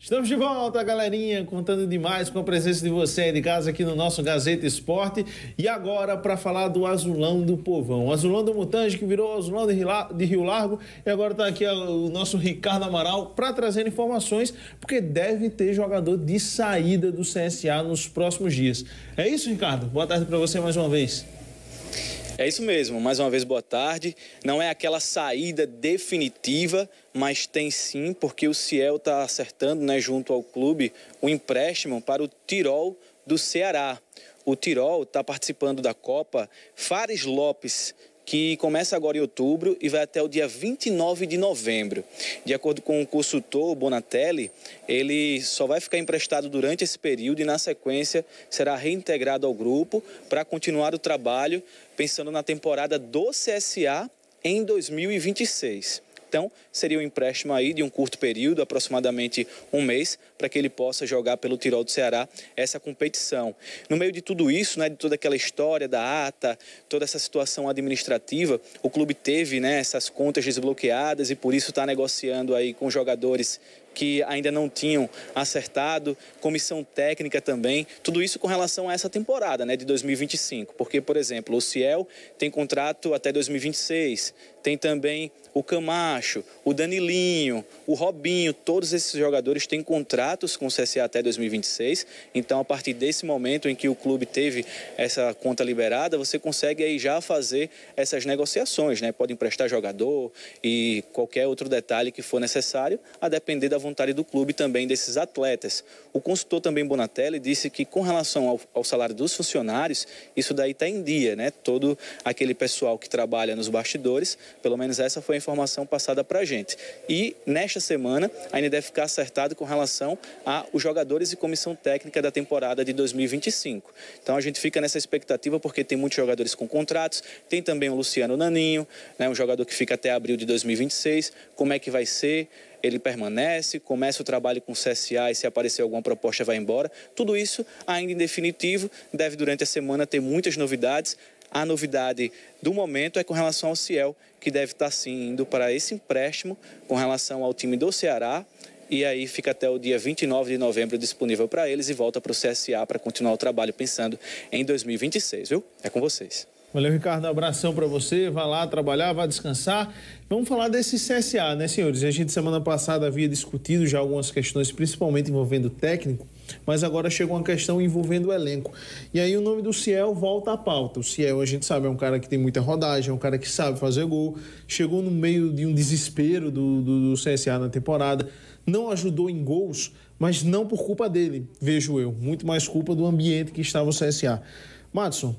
Estamos de volta, galerinha, contando demais com a presença de você aí de casa aqui no nosso Gazeta Esporte. E agora para falar do Azulão do Povão. O Azulão do Mutange, que virou Azulão de Rio Largo. E agora está aqui o nosso Ricardo Amaral para trazer informações, porque deve ter jogador de saída do CSA nos próximos dias. É isso, Ricardo? Boa tarde para você mais uma vez. É isso mesmo, mais uma vez boa tarde. Não é aquela saída definitiva, mas tem sim, porque o Ciel está acertando, né, junto ao clube, um empréstimo para o Tirol do Ceará. O Tirol está participando da Copa Fares Lopes, que começa agora em outubro e vai até o dia 29 de novembro. De acordo com o consultor Bonatelli, ele só vai ficar emprestado durante esse período e, na sequência, será reintegrado ao grupo para continuar o trabalho, pensando na temporada do CSA em 2026. Então, seria um empréstimo aí de um curto período, aproximadamente um mês, para que ele possa jogar pelo Tirol do Ceará essa competição. No meio de tudo isso, né, de toda aquela história da ata, toda essa situação administrativa, o clube teve, né, essas contas desbloqueadas e por isso está negociando aí com jogadores que ainda não tinham acertado, comissão técnica também, tudo isso com relação a essa temporada, né, de 2025, porque, por exemplo, o Ciel tem contrato até 2026, tem também o Camacho, o Danilinho, o Robinho, todos esses jogadores têm contratos com o CSA até 2026, então a partir desse momento em que o clube teve essa conta liberada, você consegue aí já fazer essas negociações, né, pode emprestar jogador e qualquer outro detalhe que for necessário, a depender da vontade do clube também desses atletas. O consultor também Bonatelli disse que com relação ao salário dos funcionários, isso daí está em dia, né? Todo aquele pessoal que trabalha nos bastidores, pelo menos essa foi a informação passada para a gente. E nesta semana ainda deve ficar acertado com relação aos jogadores e comissão técnica da temporada de 2025. Então a gente fica nessa expectativa porque tem muitos jogadores com contratos, tem também o Luciano Naninho, né? Um jogador que fica até abril de 2026, como é que vai ser? Ele permanece, começa o trabalho com o CSA e se aparecer alguma proposta vai embora. Tudo isso ainda em definitivo, deve durante a semana ter muitas novidades. A novidade do momento é com relação ao Ciel, que deve estar sim indo para esse empréstimo com relação ao time do Ceará. E aí fica até o dia 29 de novembro disponível para eles e volta para o CSA para continuar o trabalho pensando em 2026, viu? É com vocês. Valeu, Ricardo. Um abração para você. Vá lá trabalhar, vá descansar. Vamos falar desse CSA, né, senhores? A gente, semana passada, havia discutido já algumas questões, principalmente envolvendo o técnico, mas agora chega uma questão envolvendo o elenco. E aí o nome do Ciel volta à pauta. O Ciel, a gente sabe, é um cara que tem muita rodagem, é um cara que sabe fazer gol. Chegou no meio de um desespero do CSA na temporada. Não ajudou em gols, mas não por culpa dele, vejo eu. Muito mais culpa do ambiente que estava o CSA. Madison,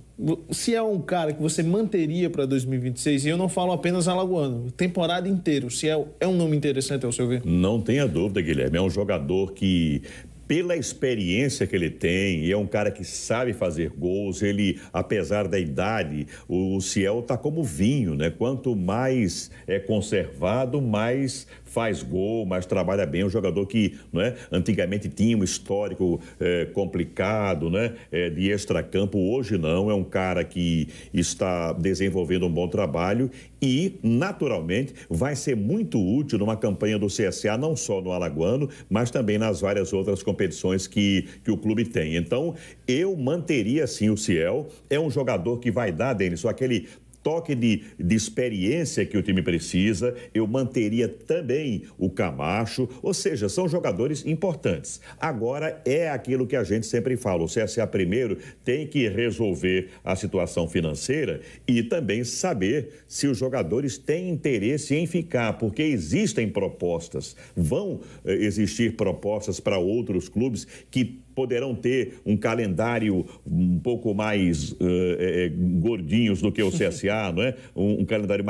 se é um cara que você manteria para 2026, e eu não falo apenas alagoano, temporada inteira, se é um nome interessante ao seu ver? Não tenha dúvida, Guilherme, é um jogador que, pela experiência que ele tem, é um cara que sabe fazer gols, ele, apesar da idade, o Ciel tá como vinho, né? Quanto mais é conservado, mais faz gol, mais trabalha bem. É um jogador que, não é, antigamente tinha um histórico complicado, né, de extracampo. Hoje não, é um cara que está desenvolvendo um bom trabalho e, naturalmente, vai ser muito útil numa campanha do CSA, não só no Alagoano, mas também nas várias outras competições que o clube tem. Então, eu manteria, sim, o Ciel. É um jogador que vai dar, Denilson, aquele toque de experiência que o time precisa. Eu manteria também o Camacho, ou seja, são jogadores importantes. Agora é aquilo que a gente sempre fala, o CSA primeiro tem que resolver a situação financeira e também saber se os jogadores têm interesse em ficar, porque existem propostas, vão existir propostas para outros clubes que poderão ter um calendário um pouco mais gordinhos do que o CSA, não é? Um calendário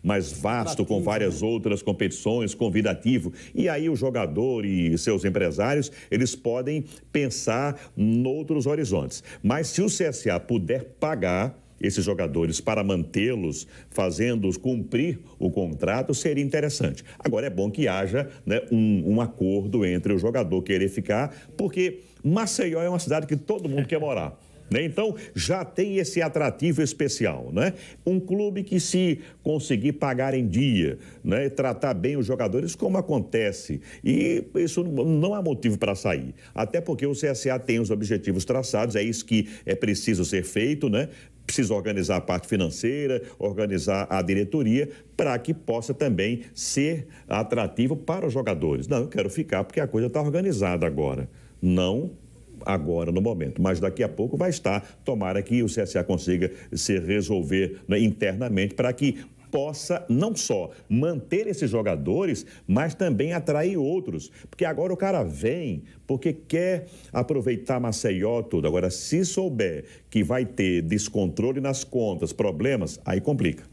mais vasto, com várias outras competições, convidativo. E aí o jogador e seus empresários, eles podem pensar noutros horizontes. Mas se o CSA puder pagar esses jogadores para mantê-los, fazendo-os cumprir o contrato, seria interessante. Agora é bom que haja, né, um acordo entre o jogador querer ficar, porque Maceió é uma cidade que todo mundo quer morar. né? Então, já tem esse atrativo especial, né? Um clube que, se conseguir pagar em dia, né, tratar bem os jogadores, como acontece, e isso não há motivo para sair. Até porque o CSA tem os objetivos traçados, é isso que é preciso ser feito, né? Precisa organizar a parte financeira, organizar a diretoria, para que possa também ser atrativo para os jogadores. Não, eu quero ficar porque a coisa está organizada agora. Não agora, no momento, mas daqui a pouco vai estar. Tomara que o CSA consiga se resolver, né, internamente, para que possa não só manter esses jogadores, mas também atrair outros. Porque agora o cara vem porque quer aproveitar Maceió tudo. Agora, se souber que vai ter descontrole nas contas, problemas, aí complica.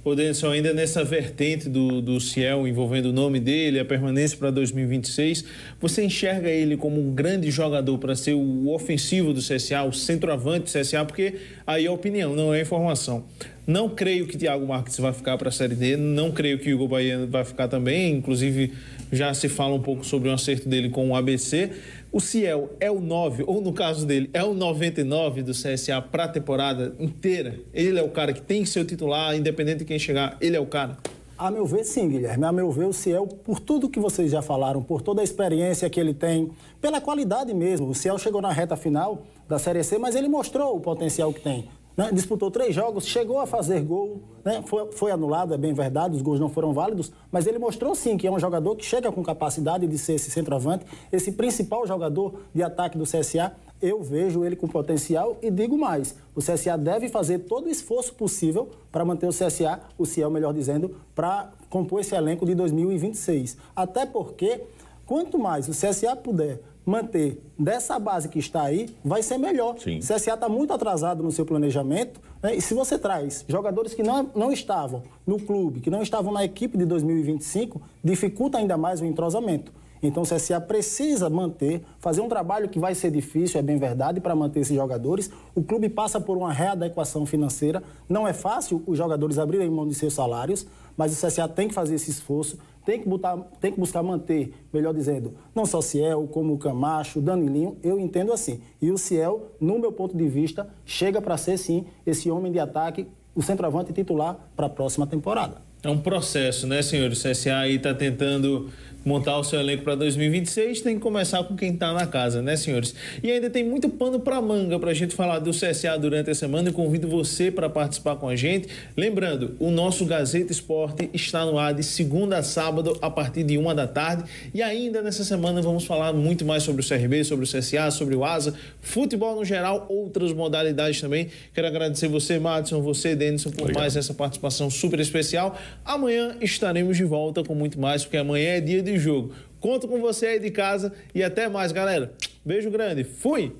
Ô, Denilson, ainda nessa vertente do Ciel, envolvendo o nome dele, a permanência para 2026, você enxerga ele como um grande jogador para ser o ofensivo do CSA, o centroavante do CSA? Porque aí é opinião, não é informação. Não creio que Thiago Marques vai ficar para a Série D, não creio que o Hugo Bahia vai ficar também, inclusive já se fala um pouco sobre o acerto dele com o ABC. O Ciel é o 9, ou no caso dele, é o 99 do CSA para a temporada inteira? Ele é o cara que tem que ser o titular, independente de quem chegar, ele é o cara? A meu ver, sim, Guilherme. A meu ver, o Ciel, por tudo que vocês já falaram, por toda a experiência que ele tem, pela qualidade mesmo. O Ciel chegou na reta final da Série C, mas ele mostrou o potencial que tem, né? Disputou 3 jogos, chegou a fazer gol, né? Foi anulado, é bem verdade, os gols não foram válidos, mas ele mostrou sim que é um jogador que chega com capacidade de ser esse centroavante, esse principal jogador de ataque do CSA. Eu vejo ele com potencial e digo mais, o CSA deve fazer todo o esforço possível para manter o CSA, o Ciel, melhor dizendo, para compor esse elenco de 2026. Até porque, quanto mais o CSA puder manter dessa base que está aí, vai ser melhor. Sim. O CSA está muito atrasado no seu planejamento, né? E se você traz jogadores que não estavam no clube, que não estavam na equipe de 2025, dificulta ainda mais o entrosamento. Então o CSA precisa manter, fazer um trabalho que vai ser difícil, é bem verdade, para manter esses jogadores. O clube passa por uma readequação financeira. Não é fácil os jogadores abrirem mão de seus salários, mas o CSA tem que fazer esse esforço, tem que buscar manter, melhor dizendo, não só o Ciel, como o Camacho, o Danilinho, eu entendo assim. E o Ciel, no meu ponto de vista, chega para ser, sim, esse homem de ataque, o centroavante titular para a próxima temporada. É um processo, né, senhores? O CSA aí está tentando montar o seu elenco para 2026, tem que começar com quem está na casa, né, senhores? E ainda tem muito pano para manga para a gente falar do CSA durante a semana. Eu convido você para participar com a gente. Lembrando, o nosso Gazeta Esporte está no ar de segunda a sábado, a partir de 1 da tarde. E ainda nessa semana vamos falar muito mais sobre o CRB, sobre o CSA, sobre o ASA, futebol no geral, outras modalidades também. Quero agradecer você, Madison, você, Denilson, por mais essa participação super especial. Amanhã estaremos de volta com muito mais, porque amanhã é dia de jogo. Conto com você aí de casa e até mais, galera. Beijo grande. Fui!